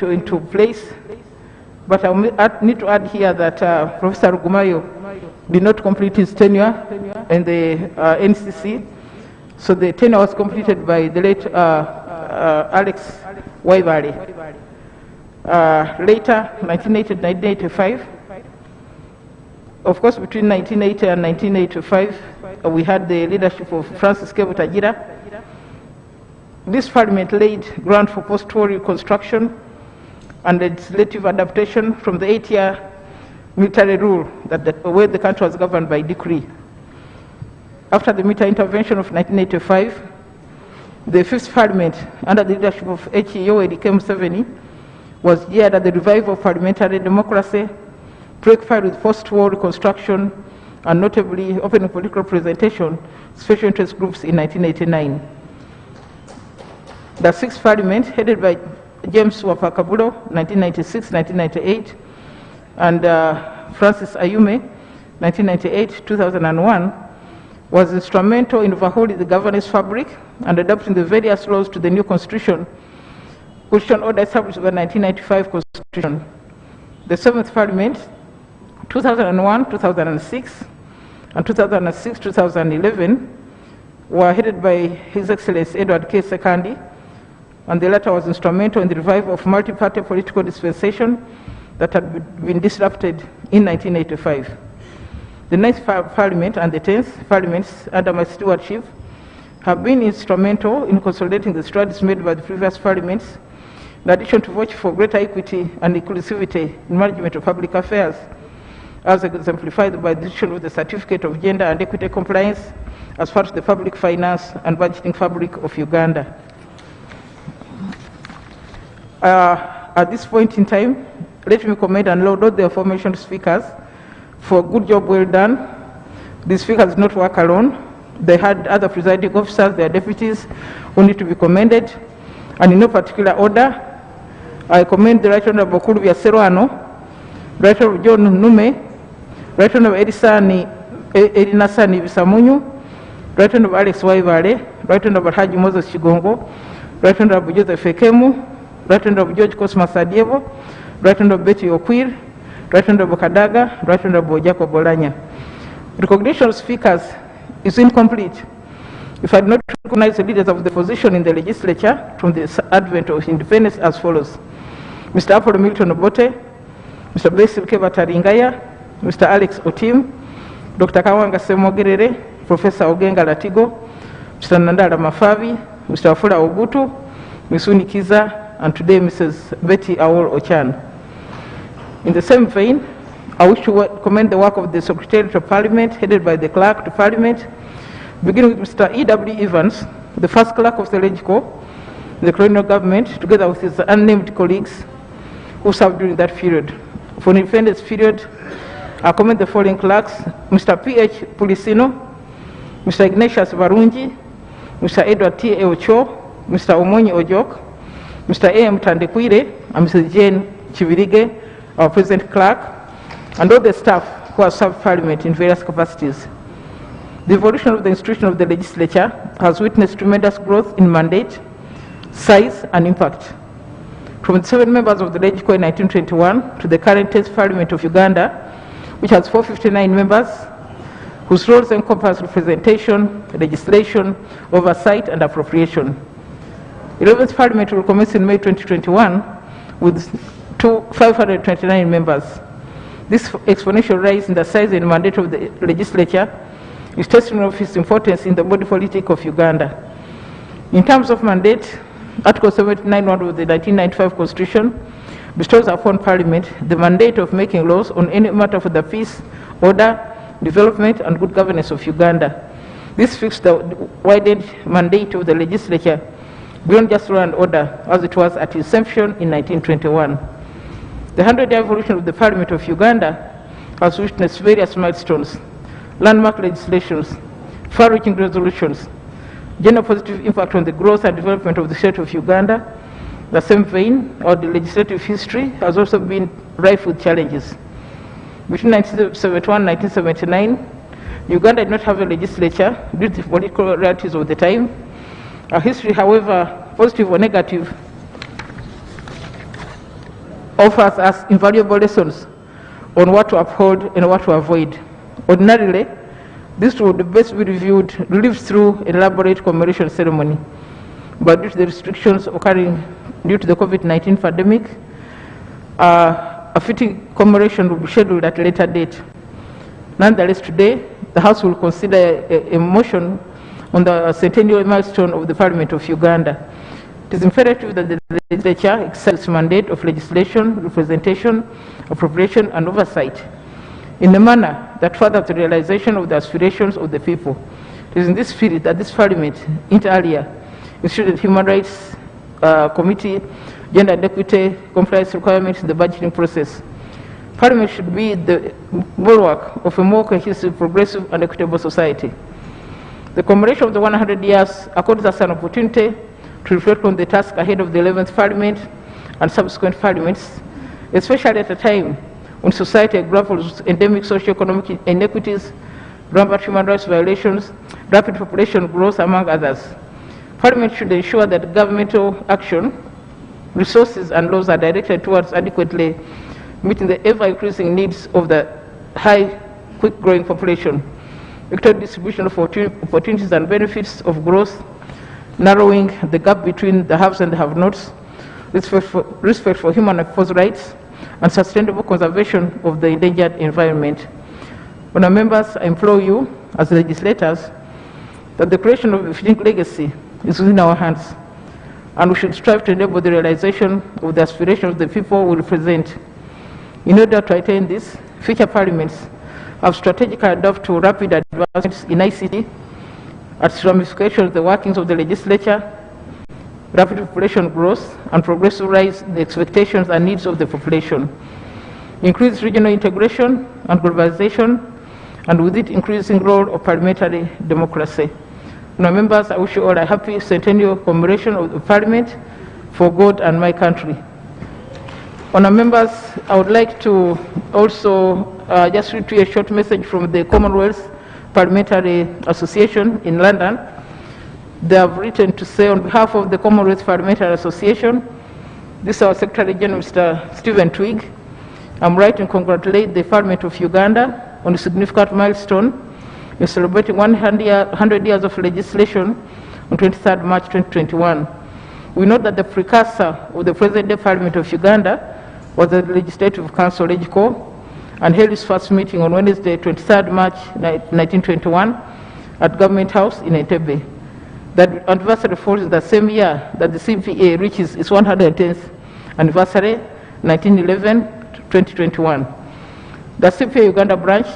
into place. But I need to add here that Professor Rugumayo did not complete his tenure in the NCC, so the tenure was completed by the late Alex Waibale. Later, 1980-1985, of course, between 1980 and 1985, we had the leadership of Francis Kebutagira. This parliament laid ground for post-war reconstruction and legislative adaptation from the 8-year military rule where the country was governed by decree. After the military intervention of 1985, the fifth parliament, under the leadership of H.E. Yoweri Museveni, was geared at the revival of parliamentary democracy, preoccupied with post-war reconstruction, and notably opening political representation to special interest groups in 1989. The sixth parliament, headed by James Wapakabulo, 1996-1998, and Francis Ayume, 1998-2001, was instrumental in overhauling the governance fabric and adapting the various laws to the new constitution order established by the 1995 Constitution. The seventh parliament, 2001, 2006, and 2006-2011, were headed by His Excellency Edward K. Sekandi, and the latter was instrumental in the revival of multi-party political dispensation that had been disrupted in 1985. The ninth parliament and the 10th parliaments under my stewardship have been instrumental in consolidating the strides made by the previous parliaments, in addition to vote for greater equity and inclusivity in management of public affairs, as exemplified by the addition of the Certificate of Gender and Equity Compliance as part of the public finance and budgeting fabric of Uganda. At this point in time, let me commend and laud all the aforementioned speakers for a good job well done. The speakers did not work alone. They had other presiding officers, their deputies, who need to be commended. And in no particular order, I commend the Right Honourable Kulubya Serwano, Right Honourable John Nume, Right Honourable Erinasani Bisamunyu, Right Honourable Alex Waibale, Right Honourable Haji Moses Chigongo, Right Honourable Joseph Ekemu, Right Honourable George Cosmas Adievo, Right Honourable Betty Okwir, Right Honourable Kadaga, Right Honourable Jacob Bolanya. Recognition of speakers is incomplete if I do not recognize the leaders of the opposition in the legislature from the advent of independence as follows: Mr. Apollo Milton Obote, Mr. Basil Kebataringaya, Mr. Alex Otim, Dr. Kawanga Semogerere, Professor Ogenga Latigo, Mr. Nandala Mafavi, Mr. Afula Obutu, Ms. Unikiza, and today Mrs. Betty Awol Ochan. In the same vein, I wish to commend the work of the Secretariat of Parliament, headed by the Clerk to Parliament, beginning with Mr. E.W. Evans, the first clerk of the Legislature, the colonial government, together with his unnamed colleagues who served during that period. For the independence period, I commend the following clerks: Mr. P.H. Pulisino, Mr. Ignatius Varunji, Mr. Edward T. Eocho, Mr. Omonyi Ojok, Mr. A.M. Tandekwire, and Mrs. Jane Chivirige, our present clerk, and all the staff who have served Parliament in various capacities. The evolution of the institution of the legislature has witnessed tremendous growth in mandate, size, and impact. From the 7 members of the Legislature in 1921 to the current 10th Parliament of Uganda, which has 459 members, whose roles encompass representation, legislation, oversight, and appropriation. 11th Parliament will commence in May 2021 with 529 members. This exponential rise in the size and mandate of the legislature is testimony of its importance in the body politic of Uganda. In terms of mandate, Article 79(1) of the 1995 Constitution bestows upon Parliament the mandate of making laws on any matter for the peace, order, development, and good governance of Uganda. This fixed the widened mandate of the legislature beyond just law and order, as it was at inception in 1921. The 100-year evolution of the Parliament of Uganda has witnessed various milestones, landmark legislations, far-reaching resolutions, general positive impact on the growth and development of the state of Uganda. The same vein, our legislative history has also been rife with challenges. Between 1971 and 1979, Uganda did not have a legislature due to the political realities of the time. Our history, however, positive or negative, offers us invaluable lessons on what to uphold and what to avoid. Ordinarily, this would best be relieved through an elaborate commemoration ceremony, but due to the restrictions occurring due to the COVID-19 pandemic, a fitting commemoration will be scheduled at a later date. Nonetheless, today, the House will consider a motion on the centennial milestone of the Parliament of Uganda. It is imperative that the Legislature exercise its mandate of legislation, representation, appropriation, and oversight in a manner that furthers the realization of the aspirations of the people. It is in this spirit that this Parliament, inter alia, instituted Human Rights Committee, Gender and Equity compliance requirements in the budgeting process. Parliament should be the bulwark of a more cohesive, progressive, and equitable society. The commemoration of the 100 years accords us an opportunity to reflect on the task ahead of the 11th Parliament and subsequent parliaments, especially at a time when society grapples with endemic socio-economic inequities, rampant human rights violations, rapid population growth, among others. Parliament should ensure that governmental action, resources, and laws are directed towards adequately meeting the ever-increasing needs of the high, quick-growing population, equitable distribution of opportunities and benefits of growth, narrowing the gap between the haves and the have-nots, respect for human and people's rights, and sustainable conservation of the endangered environment. Honourable members, I implore you, as legislators, that the creation of a fitting legacy is within our hands, and we should strive to enable the realization of the aspirations of the people we represent. In order to attain this, future parliaments have strategically adapted to rapid advancements in ICT, as ramifications of the workings of the legislature, rapid population growth, and progressive rise in the expectations and needs of the population, increased regional integration and globalization, and with it increasing role of parliamentary democracy. Now, members, I wish you all a happy centennial commemoration of the Parliament for God and my country. Honourable members, I would like to also just read to you a short message from the Commonwealth Parliamentary Association in London. They have written to say, on behalf of the Commonwealth Parliamentary Association, this is our Secretary General, Mr. Stephen Twigg. I'm writing to congratulate the Parliament of Uganda on a significant milestone in celebrating 100 years of legislation on 23rd March 2021. We note that the precursor of the present-day Parliament of Uganda was the Legislative Council, LegCo, and held its first meeting on Wednesday, 23rd March 1921 at Government House in Entebbe. That anniversary falls in the same year that the CPA reaches its 110th anniversary, 1911-2021. The CPA Uganda branch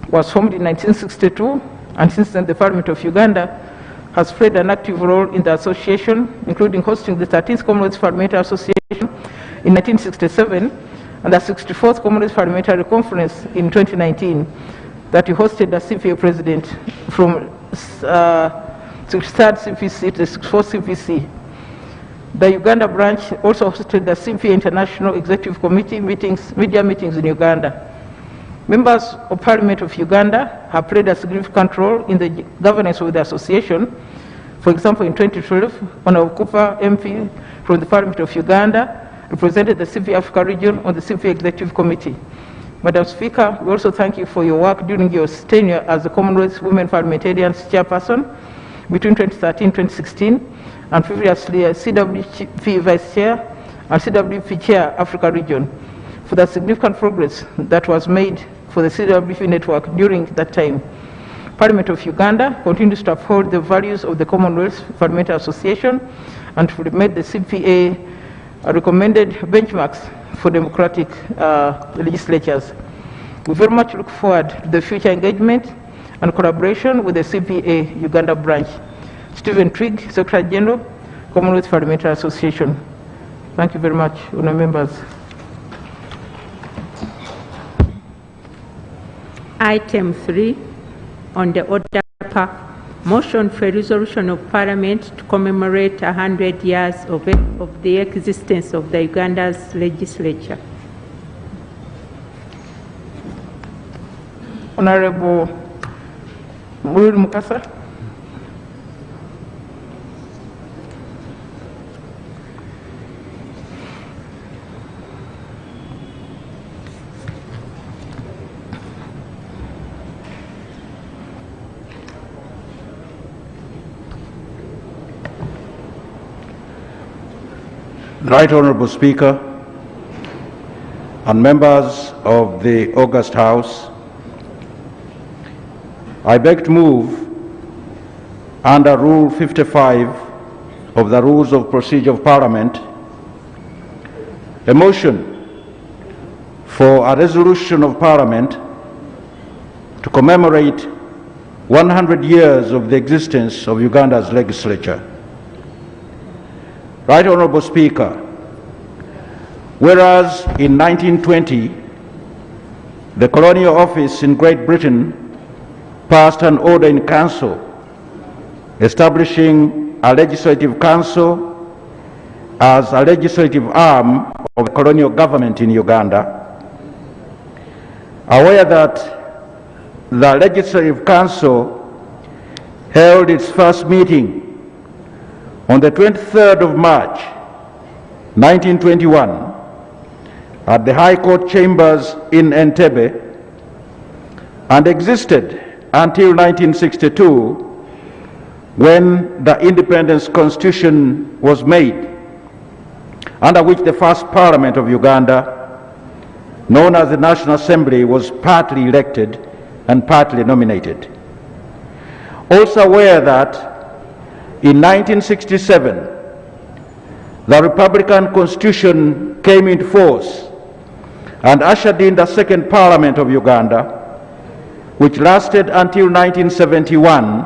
was formed in 1962, and since then the Parliament of Uganda has played an active role in the association, including hosting the 13th Commonwealth Parliamentary Association in 1967 and the 64th Commonwealth Parliamentary Conference in 2019 that he hosted as CPA president from 63rd CPC to the 64th CPC. The Uganda branch also hosted the CPA International Executive Committee media meetings in Uganda. Members of Parliament of Uganda have played a significant role in the governance of the association. For example, in 2012, Honourable Cooper, MP from the Parliament of Uganda, represented the CPA Africa region on the CPA Executive Committee. Madam Speaker, we also thank you for your work during your tenure as the Commonwealth Women Parliamentarians Chairperson between 2013 and 2016, and previously as CWP Vice Chair and CWP Chair Africa region, for the significant progress that was made for the CWP network during that time. Parliament of Uganda continues to uphold the values of the Commonwealth Parliamentary Association and to implement the CPA recommended benchmarks for democratic legislatures. We very much look forward to the future engagement and collaboration with the CPA Uganda branch. Stephen Twigg, Secretary General, Commonwealth Parliamentary Association. Thank you very much, honourable members. Item 3 on the order pack, motion for resolution of Parliament to commemorate 100 years of the existence of the Uganda's legislature. Honourable Mukasa. Right Honourable Speaker and members of the August House, I beg to move under Rule 55 of the Rules of Procedure of Parliament a motion for a resolution of Parliament to commemorate 100 years of the existence of Uganda's legislature. Right Honourable Speaker, whereas in 1920 the Colonial Office in Great Britain passed an order in council establishing a legislative council as a legislative arm of the colonial government in Uganda, aware that the Legislative Council held its first meeting on the 23rd of March 1921 at the High Court Chambers in Entebbe and existed until 1962 when the Independence Constitution was made, under which the first Parliament of Uganda, known as the National Assembly, was partly elected and partly nominated. Also aware that in 1967, the Republican Constitution came into force and ushered in the second Parliament of Uganda, which lasted until 1971,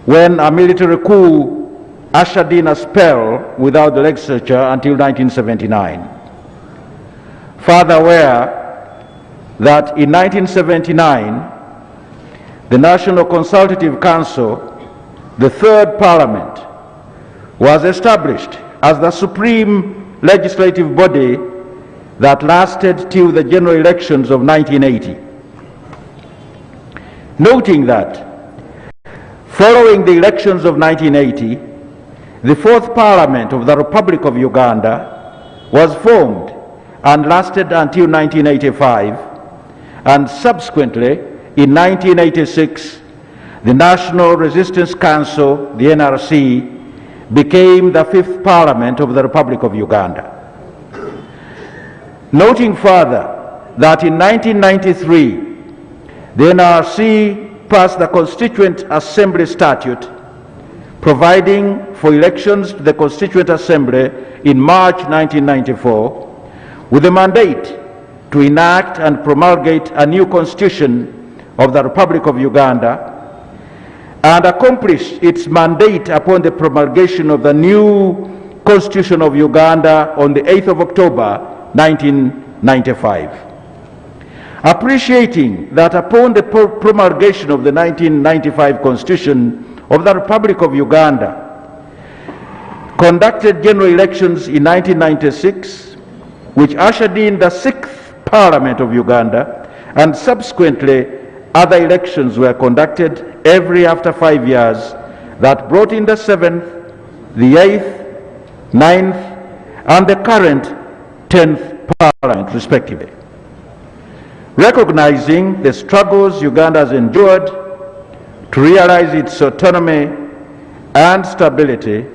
when a military coup ushered in a spell without the legislature until 1979. Further aware that in 1979, the National Consultative Council, the third Parliament, was established as the supreme legislative body that lasted till the general elections of 1980. Noting that following the elections of 1980, the fourth Parliament of the Republic of Uganda was formed and lasted until 1985, and subsequently in 1986, the National Resistance Council, the NRC, became the fifth Parliament of the Republic of Uganda. Noting further that in 1993, the NRC passed the Constituent Assembly Statute, providing for elections to the Constituent Assembly in March 1994, with a mandate to enact and promulgate a new Constitution of the Republic of Uganda, and accomplished its mandate upon the promulgation of the new Constitution of Uganda on the 8th of October 1995. Appreciating that upon the promulgation of the 1995 Constitution of the Republic of Uganda, conducted general elections in 1996, which ushered in the sixth Parliament of Uganda, and subsequently other elections were conducted every after 5 years that brought in the 7th, the 8th, 9th, and the current 10th Parliament, respectively. Recognizing the struggles Uganda has endured to realize its autonomy and stability,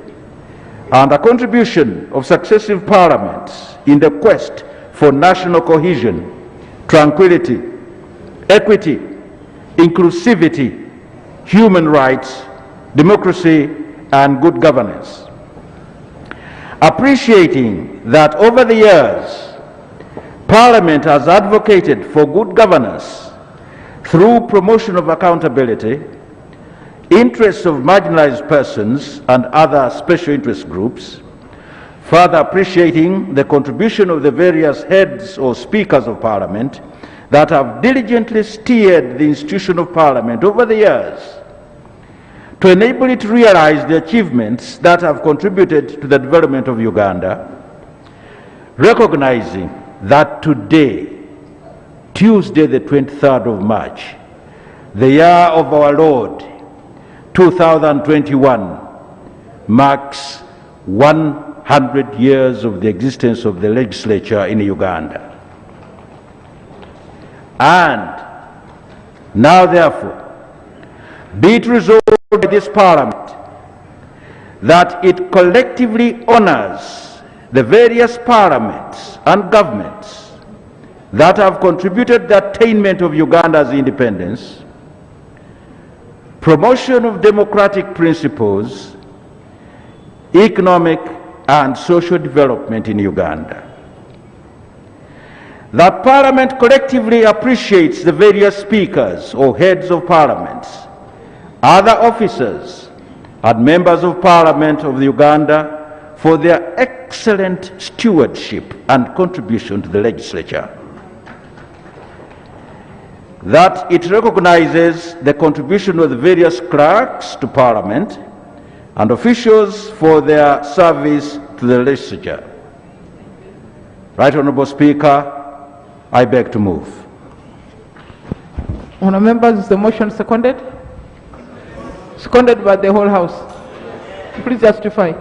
and the contribution of successive parliaments in the quest for national cohesion, tranquility, equity, inclusivity, human rights, democracy, and good governance. Appreciating that over the years, Parliament has advocated for good governance through promotion of accountability, interests of marginalized persons and other special interest groups, further appreciating the contribution of the various heads or speakers of Parliament that have diligently steered the institution of Parliament over the years to enable it to realize the achievements that have contributed to the development of Uganda, recognizing that today, Tuesday the 23rd of March, the year of our Lord, 2021, marks 100 years of the existence of the legislature in Uganda. And now therefore, be it resolved by this Parliament that it collectively honors the various parliaments and governments that have contributed to the attainment of Uganda's independence, promotion of democratic principles, economic and social development in Uganda. That Parliament collectively appreciates the various speakers or heads of parliaments, other officers and members of Parliament of Uganda for their excellent stewardship and contribution to the legislature. That it recognizes the contribution of the various clerks to Parliament and officials for their service to the legislature. Right Honourable Speaker, I beg to move. Honourable members, is the motion seconded? Seconded by the whole House. Please justify.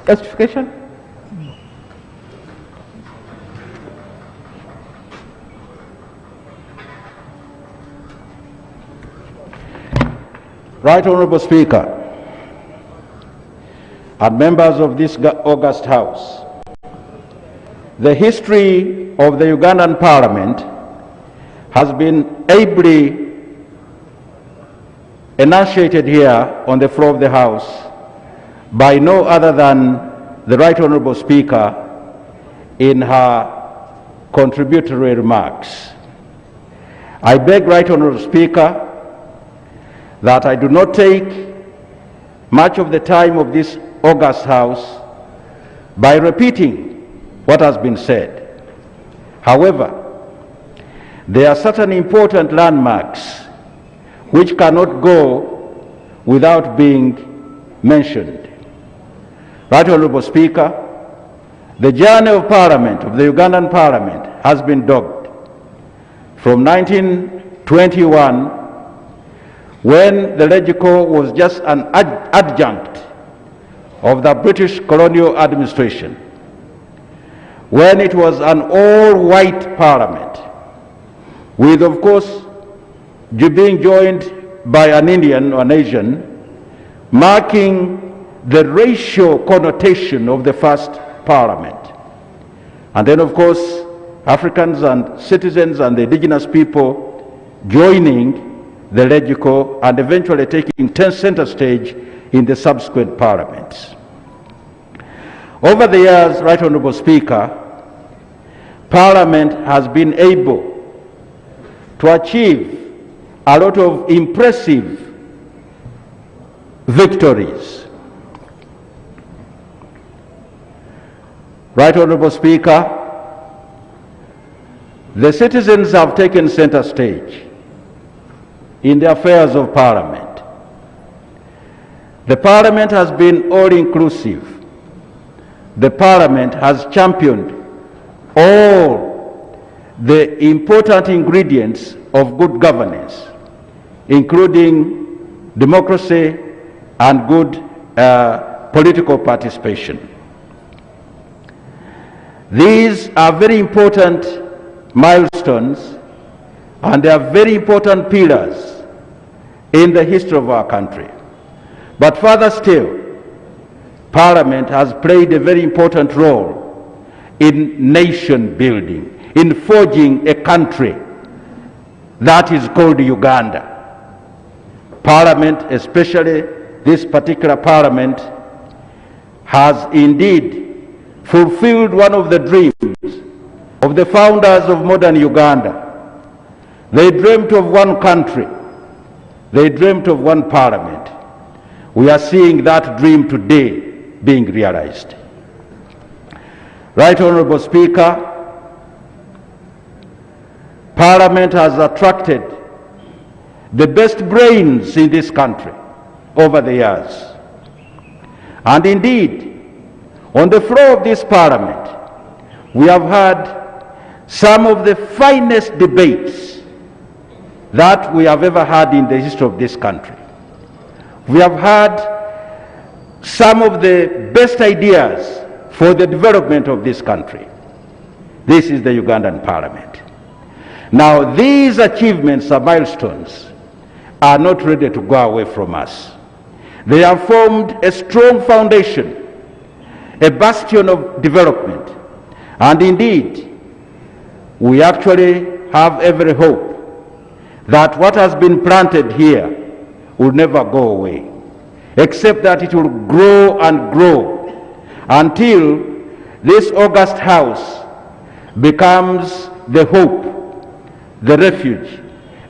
Justification? Right Honourable Speaker and members of this august House, the history of the Ugandan Parliament has been ably enunciated here on the floor of the House by no other than the Right Honourable Speaker in her contributory remarks. I beg Right Honourable Speaker that I do not take much of the time of this august House by repeating what has been said. However, there are certain important landmarks which cannot go without being mentioned. Right Honourable Speaker, the journey of Parliament, of the Ugandan Parliament, has been dogged. From 1921, when the Legislature was just an adjunct of the British colonial administration, when it was an all-white Parliament, with, of course, being joined by an Indian or an Asian, marking the racial connotation of the first Parliament. And then, of course, Africans and citizens and the indigenous people joining the Legislature and eventually taking center stage in the subsequent parliaments. Over the years, Right Honourable Speaker, Parliament has been able to achieve a lot of impressive victories. Right Honourable Speaker, the citizens have taken center stage in the affairs of Parliament. The Parliament has been all-inclusive. The Parliament has championed all the important ingredients of good governance, including democracy and good political participation. These are very important milestones and they are very important pillars in the history of our country. But further still, Parliament has played a very important role in nation building, in forging a country that is called Uganda. Parliament, especially this particular Parliament, has indeed fulfilled one of the dreams of the founders of modern Uganda. They dreamt of one country. They dreamt of one Parliament. We are seeing that dream today being realized. Right Honourable Speaker, Parliament has attracted the best brains in this country over the years. And indeed, on the floor of this Parliament, we have had some of the finest debates that we have ever had in the history of this country. We have had some of the best ideas for the development of this country. This is the Ugandan Parliament. Now, these achievements are milestones, are not ready to go away from us. They have formed a strong foundation, a bastion of development. And indeed, we actually have every hope that what has been planted here will never go away, except that it will grow and grow until this august house becomes the hope, the refuge,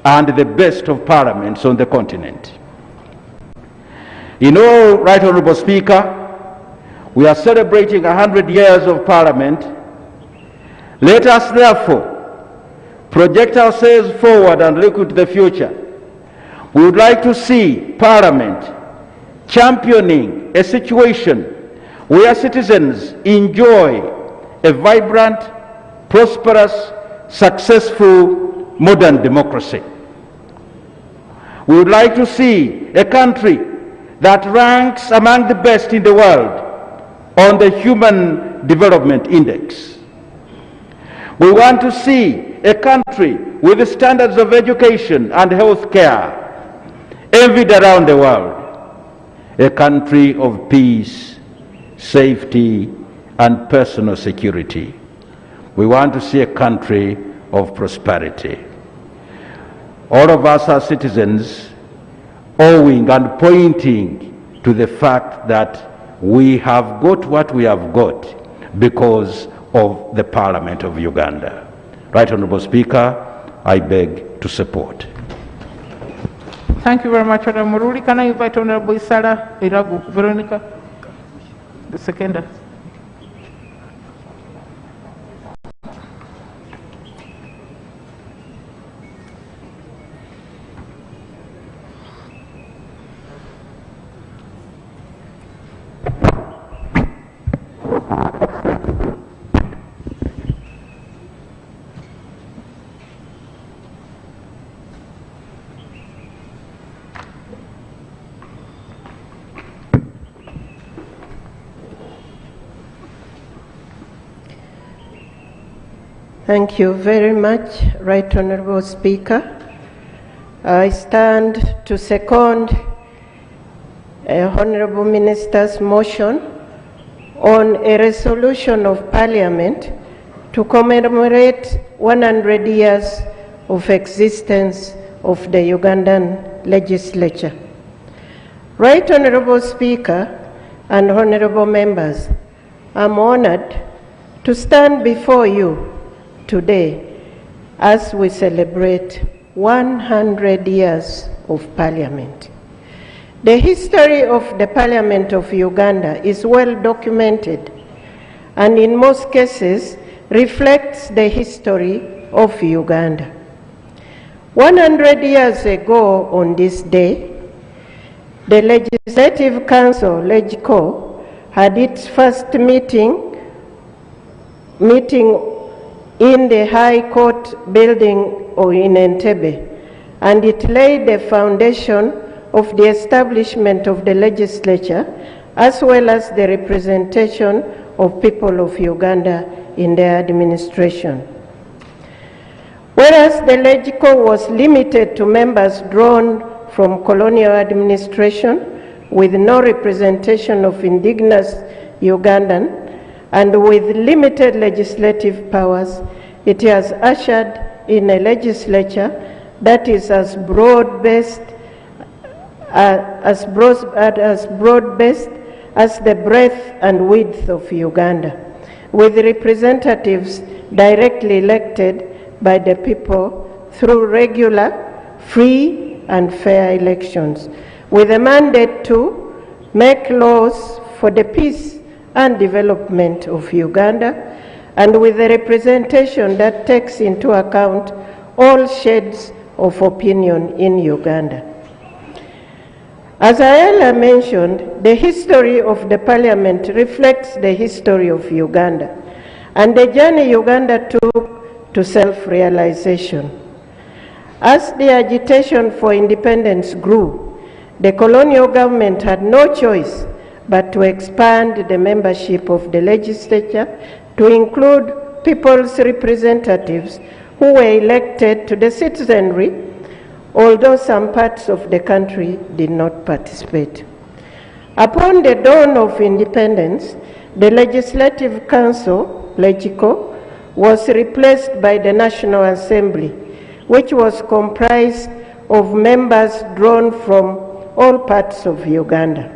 and the best of parliaments on the continent. In all, Right Honourable Speaker, we are celebrating 100 years of Parliament. Let us therefore project ourselves forward and look into the future. We would like to see Parliament championing a situation where citizens enjoy a vibrant, prosperous, successful, modern democracy. We would like to see a country that ranks among the best in the world on the Human Development Index. We want to see a country with the standards of education and health care envied around the world. A country of peace, safety, and personal security. We want to see a country of prosperity. All of us are citizens owing and pointing to the fact that we have got what we have got because of the Parliament of Uganda. Right Honourable Speaker, I beg to support. Thank you very much, Honourable Muruli. Can I invite Honourable Isara Iragu Veronica, the seconder? Thank you very much, Right Honourable Speaker. I stand to second Honourable Minister's motion on a resolution of Parliament to commemorate 100 years of existence of the Ugandan Legislature. Right Honourable Speaker and Honourable Members, I'm honoured to stand before you today as we celebrate 100 years of Parliament. The history of the Parliament of Uganda is well documented and in most cases reflects the history of Uganda. 100 years ago on this day, the Legislative Council, LegCo, had its first meeting in the High Court building in Entebbe, and it laid the foundation of the establishment of the legislature as well as the representation of people of Uganda in their administration. Whereas the LegCo was limited to members drawn from colonial administration with no representation of indigenous Ugandan, and with limited legislative powers, it has ushered in a legislature that is as broad-based as the breadth and width of Uganda, with representatives directly elected by the people through regular, free and fair elections, with a mandate to make laws for the peace and development of Uganda, and with a representation that takes into account all shades of opinion in Uganda. As I earlier mentioned, the history of the Parliament reflects the history of Uganda and the journey Uganda took to self-realization. As the agitation for independence grew, the colonial government had no choice but to expand the membership of the legislature to include people's representatives who were elected to the citizenry, although some parts of the country did not participate. Upon the dawn of independence, the Legislative Council, LEGICO, was replaced by the National Assembly, which was comprised of members drawn from all parts of Uganda.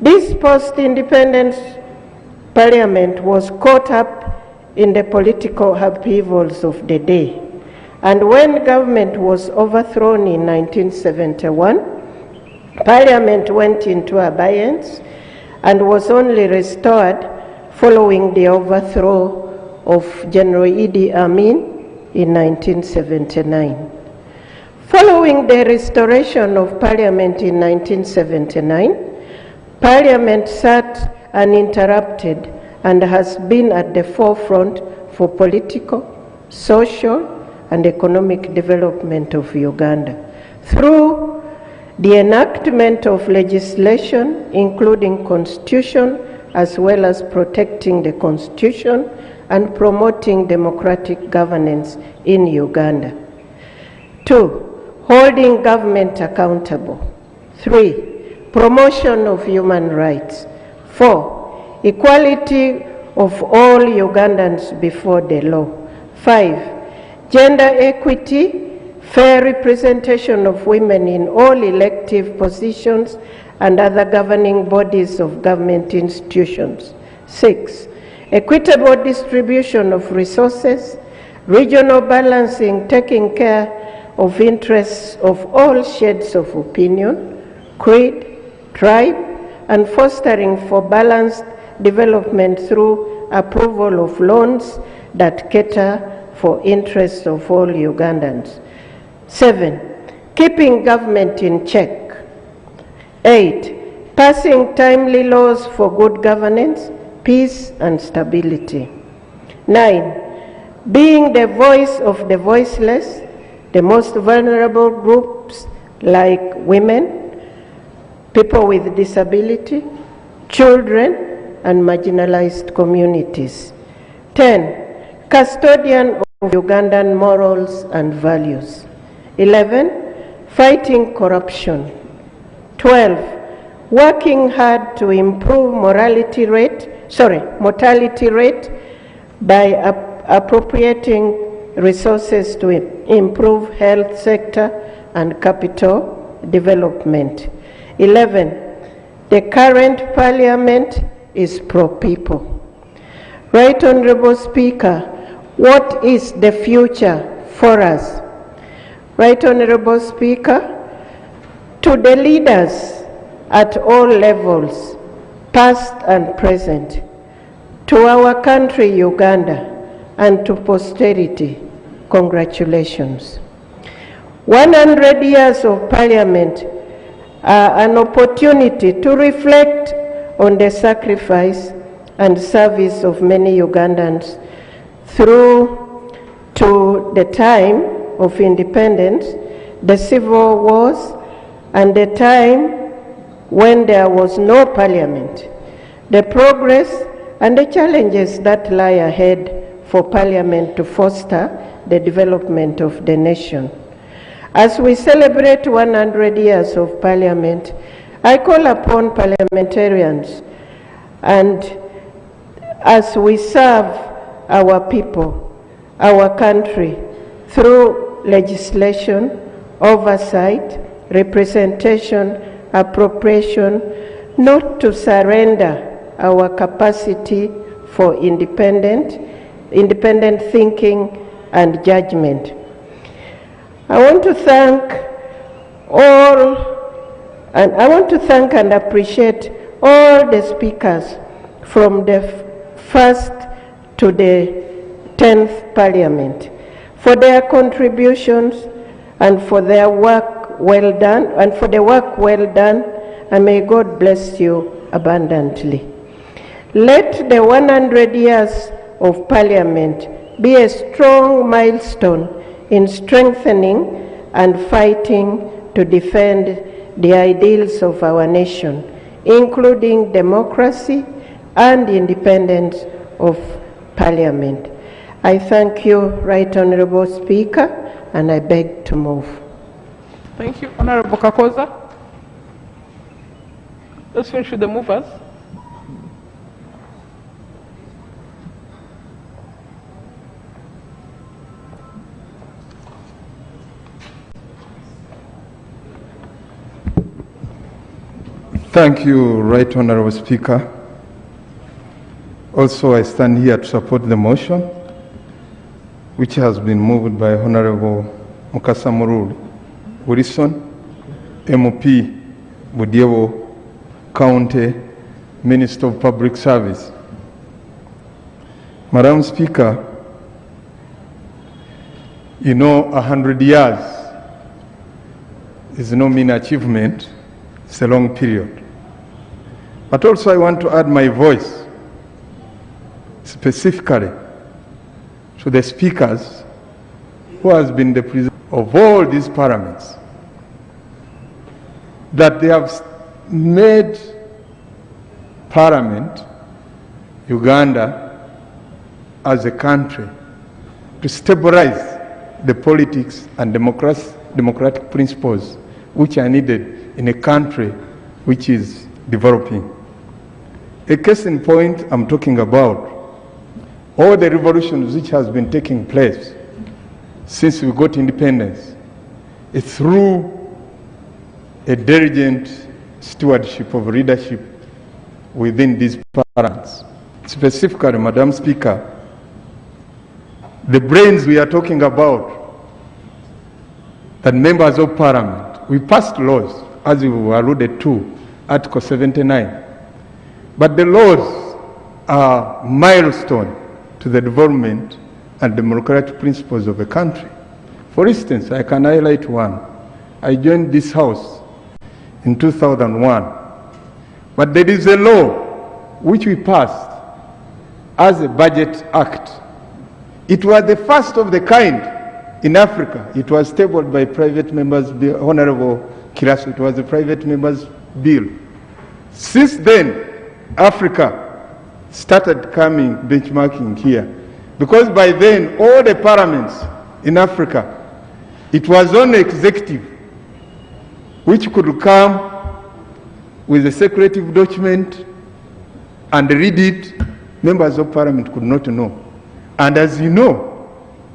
This post-independence parliament was caught up in the political upheavals of the day, and when government was overthrown in 1971, Parliament went into abeyance and was only restored following the overthrow of General Idi Amin in 1979. Following the restoration of Parliament in 1979, Parliament sat uninterrupted and has been at the forefront for political, social, and economic development of Uganda through the enactment of legislation, including constitution, as well as protecting the constitution and promoting democratic governance in Uganda. 2, holding government accountable. 3, promotion of human rights. 4, equality of all Ugandans before the law. 5, gender equity, fair representation of women in all elective positions and other governing bodies of government institutions. 6, equitable distribution of resources, regional balancing, taking care of interests of all shades of opinion, creed, tribe, and fostering for balanced development through approval of loans that cater for interests of all Ugandans. 7, keeping government in check. 8, passing timely laws for good governance, peace, and stability. 9, being the voice of the voiceless, the most vulnerable groups like women, people with disability, children, and marginalized communities. 10, custodian of Ugandan morals and values. 11, fighting corruption. 12, working hard to improve mortality rate by appropriating resources to improve health sector and capital development. 11, the current parliament is pro-people. Right Honourable Speaker, what is the future for us? Right Honourable Speaker, to the leaders at all levels, past and present, to our country Uganda, and to posterity, congratulations. 100 years of Parliament are an opportunity to reflect on the sacrifice and service of many Ugandans through to the time of independence, the civil wars, and the time when there was no parliament, the progress and the challenges that lie ahead for parliament to foster the development of the nation. As we celebrate 100 years of parliament, I call upon parliamentarians, and as we serve our people, our country, through legislation, oversight, representation, appropriation, not to surrender our capacity for independent thinking and judgment. I want to thank and appreciate all the speakers from the first to the 10th Parliament for their contributions and for their work well done, and may God bless you abundantly. Let the 100 years of Parliament be a strong milestone in strengthening and fighting to defend the ideals of our nation, including democracy and independence of Parliament. I thank you, Right Honourable Speaker, and I beg to move. Thank you, Honourable Kakoza. Let's finish with the movers. Thank you, Right Honourable Speaker. Also, I stand here to support the motion, which has been moved by Honourable Mukasamurul Wilson, MOP, Budyewo County, Minister of Public Service. Madam Speaker, you know, 100 years is no mean achievement. It's a long period. But also I want to add my voice specifically to the speakers who has been the president of all these parliaments, that they have made Parliament, Uganda, as a country to stabilize the politics and democratic principles which are needed in a country which is developing. A case in point I'm talking about, all the revolutions which has been taking place since we got independence is through a diligent stewardship of leadership within these parliaments. Specifically, Madam Speaker, the brains we are talking about, that members of Parliament, we passed laws, as we alluded to, Article 79. But the laws are milestone to the development and democratic principles of a country. For instance, I can highlight one. I joined this House in 2001. But there is a law which we passed as a Budget Act. It was the first of the kind in Africa. It was tabled by private members, Honourable Kirasu. It was a private members bill. Since then, Africa started coming benchmarking here, because by then all the parliaments in Africa, it was only executive which could come with a secretive document and read it. Members of Parliament could not know. And as you know,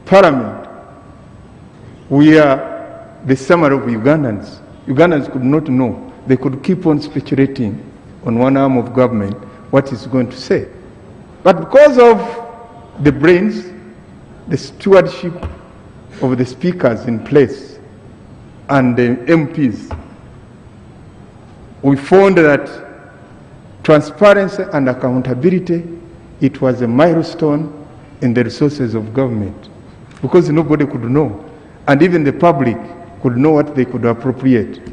Parliament, we are the summary of Ugandans. Ugandans could not know. They could keep on speculating on one arm of government what it's going to say. But because of the brains, the stewardship of the speakers in place and the MPs, we found that transparency and accountability, it was a milestone in the resources of government, because nobody could know, and even the public could know what they could appropriate.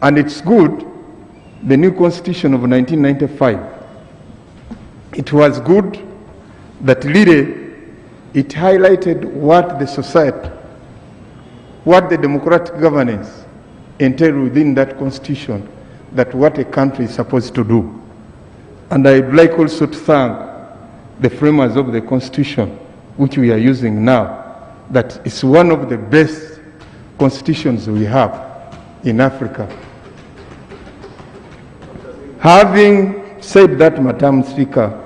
And it's good, the new constitution of 1995, it was good that really it highlighted what the society, what the democratic governance entailed within that constitution, that what a country is supposed to do. And I'd like also to thank the framers of the constitution, which we are using now, that it's one of the best constitutions we have in Africa. Having said that, Madam Speaker,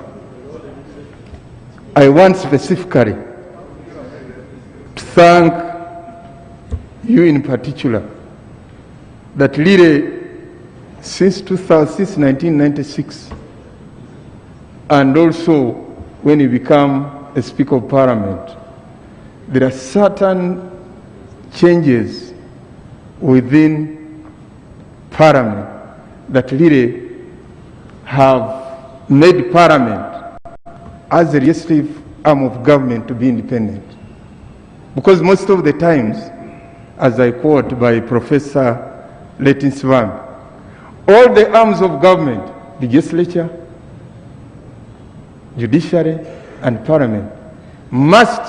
I want specifically to thank you in particular, that really since 1996, and also when you become a Speaker of Parliament, there are certain changes within Parliament that really have made Parliament as a legislative arm of government to be independent. Because most of the times, as I quote by Professor Leighton Swan, all the arms of government, the legislature, judiciary, and parliament, must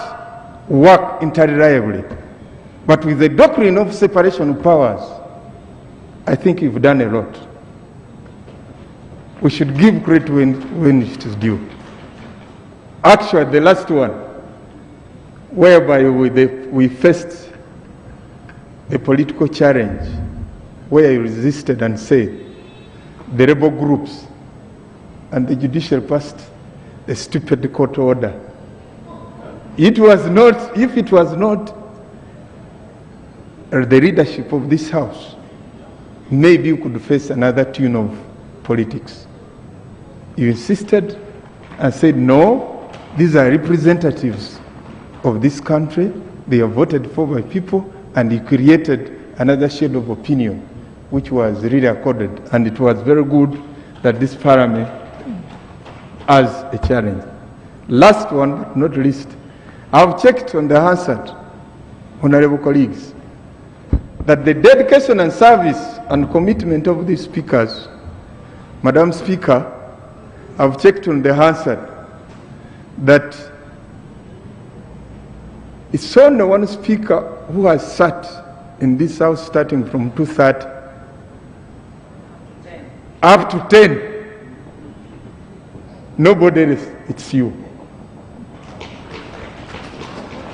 work interreliably. But with the doctrine of separation of powers, I think we've done a lot. We should give credit when it is due. Actually, the last one, whereby we faced a political challenge, where I resisted and said, the rebel groups, and the judiciary passed a stupid court order. It was not, if it was not the leadership of this house, maybe you could face another tune of politics. You insisted and said, no, these are representatives of this country, they are voted for by people, and you created another shade of opinion, which was really accorded. And it was very good that this parliament has a challenge. Last one, but not least, I've checked on the Hansard, honorable colleagues, that the dedication and service and commitment of the speakers, Madam Speaker, I've checked on the Hansard that it's only one speaker who has sat in this house starting from 2:30 up to 10. Nobody else, it's you.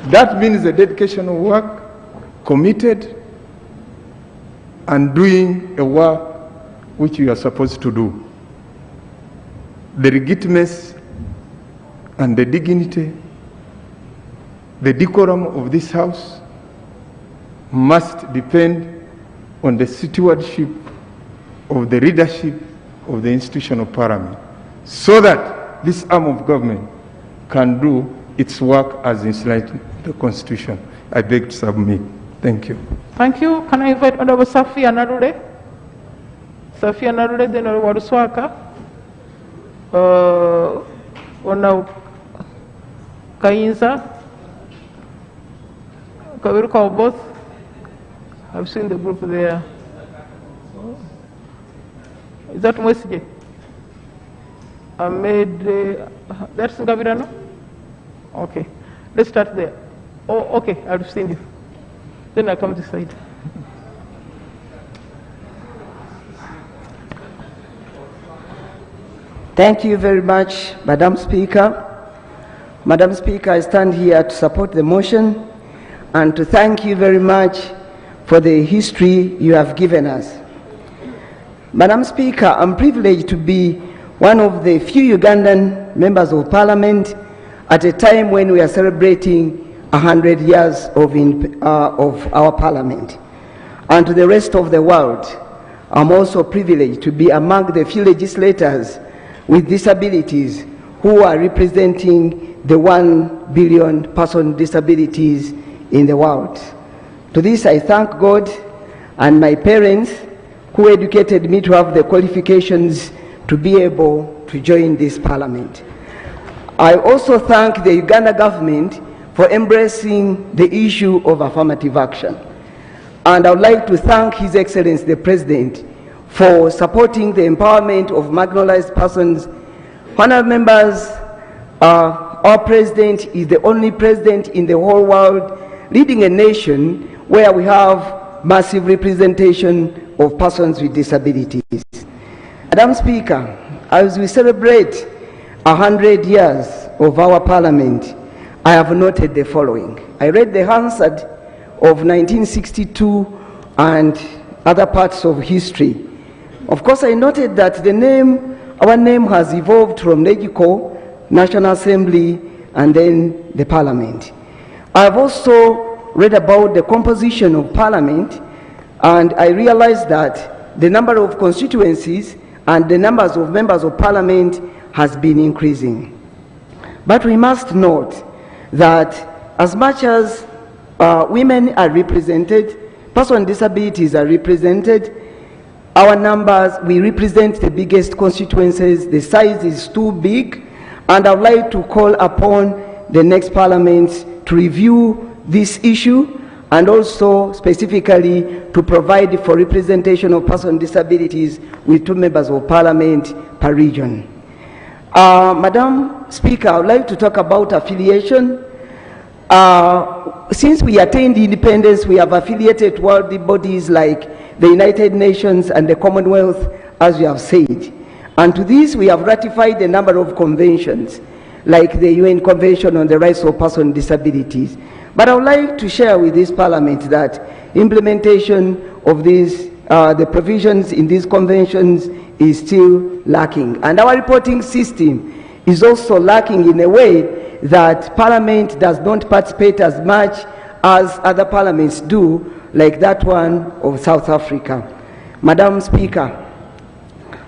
That means the dedication of work, committed, and doing a work which you are supposed to do. The legitimacy and the dignity, the decorum of this house must depend on the stewardship of the leadership of the institution of parliament, so that this arm of government can do its work as enshrined in the Constitution. I beg to submit. Thank you. Thank you. Can I invite Honourable Safia Narude? Safia Narude, then Honourable Swaka. Honourable Kayinza. Kawiruka, both. I've seen the group there. Is that Mwesije? Ahmed, that's Ngabirano? Okay. Let's start there. Oh, okay, I've seen you. Then I come this side. Thank you very much, Madam Speaker. Madam Speaker, I stand here to support the motion and to thank you very much for the history you have given us. Madam Speaker, I'm privileged to be one of the few Ugandan members of Parliament at a time when we are celebrating 100 years of our Parliament. And to the rest of the world, I'm also privileged to be among the few legislators with disabilities who are representing the 1 billion person disabilities in the world. To this I thank God and my parents who educated me to have the qualifications to be able to join this Parliament. I also thank the Uganda government for embracing the issue of affirmative action. And I would like to thank His Excellency the President for supporting the empowerment of marginalized persons. Honourable members, our President is the only President in the whole world leading a nation where we have massive representation of persons with disabilities. Madam Speaker, as we celebrate 100 years of our Parliament, I have noted the following. I read the Hansard of 1962 and other parts of history. Of course, I noted that our name has evolved from Legislature, National Assembly, and then the Parliament. I have also read about the composition of Parliament, and I realized that the number of constituencies and the numbers of members of Parliament has been increasing. But we must note that as much as women are represented, persons with disabilities are represented, our numbers, we represent the biggest constituencies, the size is too big, and I would like to call upon the next Parliament to review this issue and also specifically to provide for representation of persons with disabilities with 2 members of Parliament per region. Madam Speaker, I would like to talk about affiliation. Since we attained independence, we have affiliated world bodies like the United Nations and the Commonwealth, as we have said. And to this, we have ratified a number of conventions, like the UN Convention on the Rights of Persons with Disabilities. But I would like to share with this Parliament that implementation of these the provisions in these conventions is still lacking. And our reporting system is also lacking in a way that Parliament does not participate as much as other parliaments do, like that one of South Africa. Madam Speaker,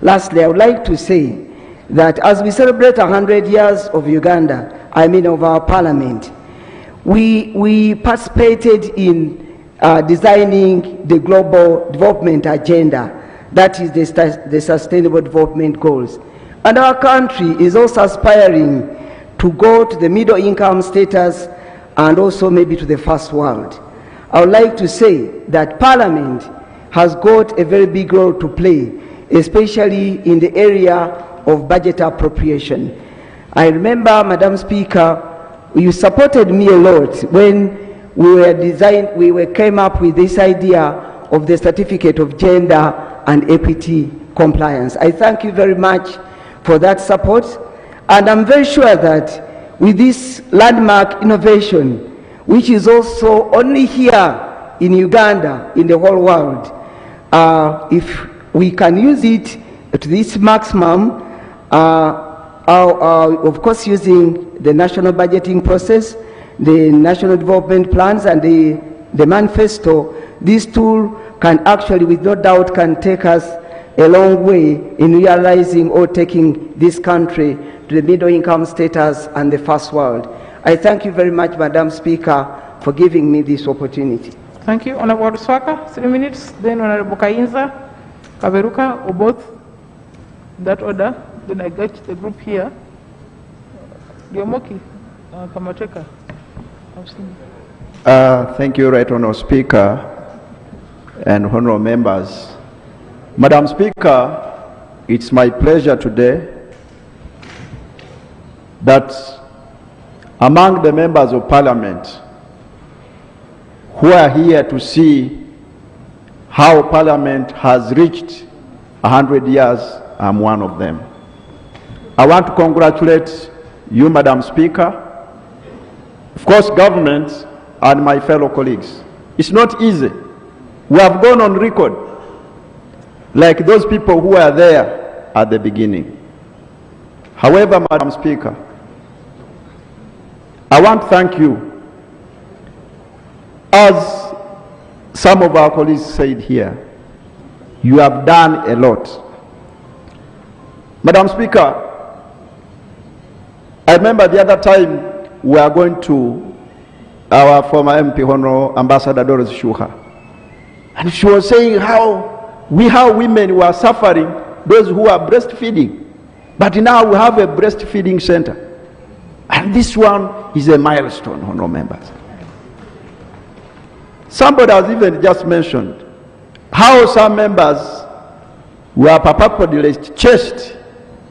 lastly, I would like to say that as we celebrate 100 years of Uganda, of our parliament, we participated in designing the global development agenda, that is the sustainable development goals. And our country is also aspiring to go to the middle income status and also maybe to the first world. I would like to say that Parliament has got a very big role to play, especially in the area of budget appropriation. I remember, Madam Speaker, you supported me a lot when we came up with this idea of the certificate of gender and equity compliance. I thank you very much for that support, and I'm very sure that with this landmark innovation, which is also only here in Uganda, in the whole world, if we can use it to this maximum, of course using the national budgeting process, the national development plans, and the manifesto, this tool can actually, with no doubt, can take us a long way in realizing or taking this country to the middle income status and the first world. I thank you very much, Madam Speaker, for giving me this opportunity. Thank you. Honourable Swaka, 3 minutes. Then Honourable Kayinza, Kaberuka, or both. In that order. Then I get the group here. Diomoki, Kamateka. Thank you, Right Honourable Speaker and honourable members. Madam Speaker, it's my pleasure today that among the members of Parliament who are here to see how Parliament has reached 100 years, I'm one of them. I want to congratulate you, Madam Speaker, of course, government, and my fellow colleagues. It's not easy. We have gone on record like those people who were there at the beginning. However, Madam Speaker, I want to thank you. As some of our colleagues said here, you have done a lot. Madam Speaker, I remember the other time we are going to our former MP, Honourable Ambassador Doris Shuha, and she was saying how women were suffering, those who are breastfeeding. But now we have a breastfeeding center. And this one is a milestone, honourable members. Somebody has even just mentioned how some members were purportedly chased,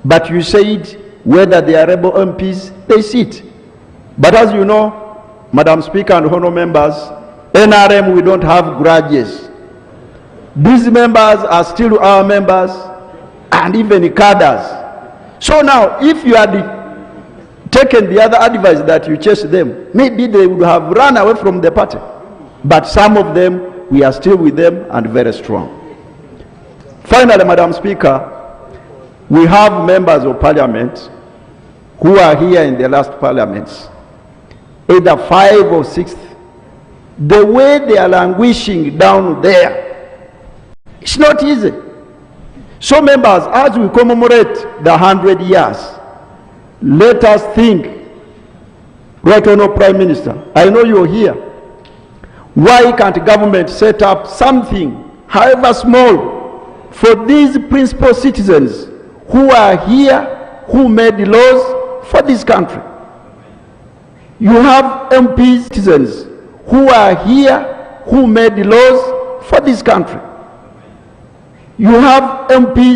but you said whether they are rebel MPs, they sit. But as you know, Madam Speaker and honourable members, NRM, we don't have grudges. These members are still our members and even cadres. So now, if you had taken the other advice that you chase them, maybe they would have run away from the party. But some of them, we are still with them and very strong. Finally, Madam Speaker, we have members of Parliament who are here in the last parliaments, either 5 or 6. The way they are languishing down there, it's not easy. So members, as we commemorate the 100 years, let us think, Right Honourable Prime Minister, I know you're here. Why can't government set up something, however small, for these principal citizens who are here, who made the laws for this country? You have MPs, citizens, who are here, who made the laws for this country. You have MPs